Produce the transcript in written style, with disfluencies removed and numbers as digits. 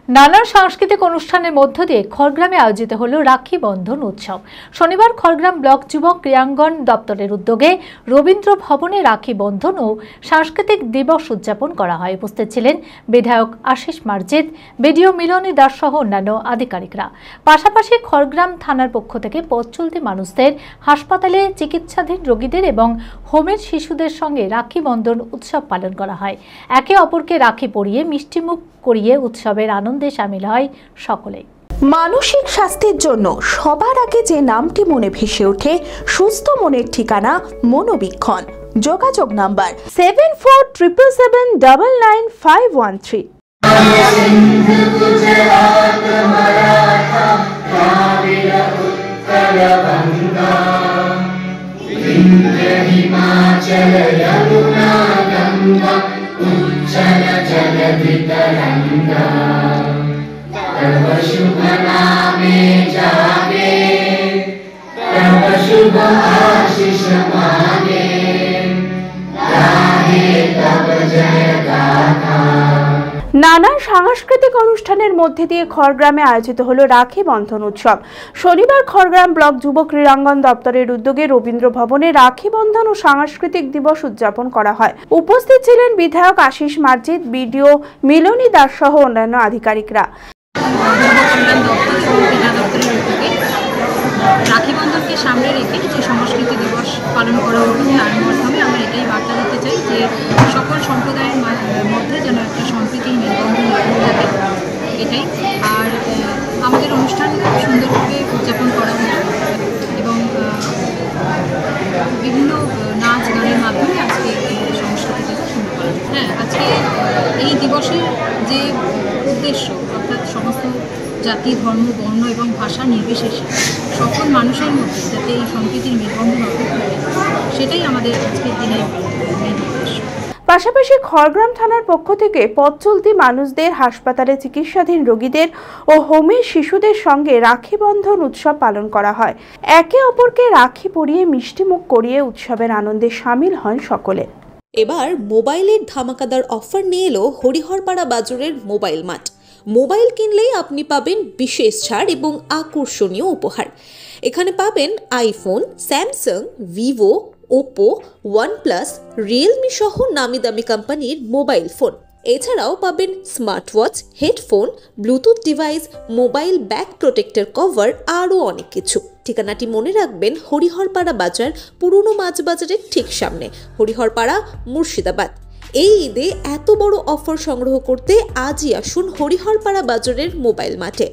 নানা সাংস্কৃতিক অনুষ্ঠানের মধ্য দিয়ে খড়গ্রামে আয়োজিত হলো রাখি বন্ধন উৎসব। শনিবার খড়গ্রাম ব্লক যুবক ক্রীড়াঙ্গন দপ্তরের উদ্যোগে রবীন্দ্র ভবনে রাখি বন্ধন ও সাংস্কৃতিক দিবস উদযাপন করা হয়। উপস্থিত ছিলেন বিধায়ক আশিস মার্জিত, বিডিও মিলনী দাস সহ অন্যান্য আধিকারিকরা। পাশাপাশি খড়গ্রাম থানার পক্ষ থেকে পথ চলতি মানুষদের, হাসপাতালে চিকিৎসাধীন রোগীদের এবং হোমের শিশুদের সঙ্গে রাখি বন্ধন উৎসব পালন করা হয়। একে অপরকে রাখি পরিয়ে মিষ্টিমুখ করিয়ে উৎসবের আনন্দে শামিল হয় সকলে। মানসিক স্বাস্থ্যের জন্য সবার আগে যে নামটি মনে ভেসে ওঠে, সুস্থ মনের ঠিকানা মনোবীক্ষণ। যোগাযোগ নাম্বার 7477799513। तव शुभ नामे जागे, तव शुभ आशीष मागे, गाहे तव जय गाथा। নানা সাংস্কৃতিক অনুষ্ঠানের মধ্যে দিয়ে খড়গ্রামে আয়োজিত হলো রাখি বন্ধন উৎসব। শনিবার খড়গ্রাম ব্লক যুব ক্রীড়াঙ্গন দপ্তরের উদ্যোগে রবীন্দ্র ভবনে রাখি বন্ধন ও সাংস্কৃতিক দিবস উদযাপন করা হয়। উপস্থিত ছিলেন বিধায়ক আশিস মার্জিত, বিডিও মিলনী দাস সহ অন্যান্য আধিকারিকরা। রাখি বন্ধনকে সামনে রেখে যে সংস্কৃতি দিবস পালন করা হবে, তার মাধ্যমে আমরা এটাই বার্তা দিতে চাই যে সকল সম্প্রদায়ের মধ্যে যেন একটা সম্প্রীতির মেলবন্ধন থাকে, এটাই। আর আমাদের অনুষ্ঠানটা সুন্দরভাবে উদযাপন করা হলো এবং বিভিন্ন নাচ গানের মাধ্যমে আজকে এই সংস্কৃতি দিবস শুরু করা। হ্যাঁ, আজকে এই দিবসের যে উদ্দেশ্য, অর্থাৎ সমস্ত জাতি, ধর্ম, বর্ণ এবং ভাষা নির্বিশেষে সকল মানুষের মধ্যে যাতে এই সম্প্রীতির মেলবন্ধন অটুট থাকে, সেটাই আমাদের আজকের দিনের মেন উদ্দেশ্য। পাশাপাশি খড়গ্রাম থানার পক্ষ থেকে পথ চলতি মানুষদের, হাসপাতালে চিকিৎসাধীন রোগীদের ও হোমের শিশুদের সঙ্গে রাখি বন্ধন উৎসব পালন করা হয়। একে অপরকে রাখি পরিয়ে মিষ্টিমুখ করিয়ে উৎসবের আনন্দে শামিল হন সকলে। এবার মোবাইলের ধামাকাদার অফার নিয়ে এলো হরিহরপাড়া বাজারের মোবাইল মার্ট। মোবাইল কিনলেই আপনি পাবেন বিশেষ ছাড় এবং আকর্ষণীয় উপহার। এখানে পাবেন iPhone, Samsung, Vivo, Oppo, OnePlus, Realme সহ নামি দামি কোম্পানির মোবাইল ফোন। এছাড়াও পাবেন smart watch, headphone, Bluetooth device, mobile back protector cover, আরও অনেক কিছু। ঠিকানাটি মনে রাখবেন, হরিহরপাড়া বাজার, পুরনো মাছ বাজারের ঠিক সামনে, হরিহরপাড়া, মুর্শিদাবাদ। এই ঈদে এত বড় অফার সংগ্রহ করতে আজই আসুন হরিহরপাড়া বাজারের মোবাইল মাঠে।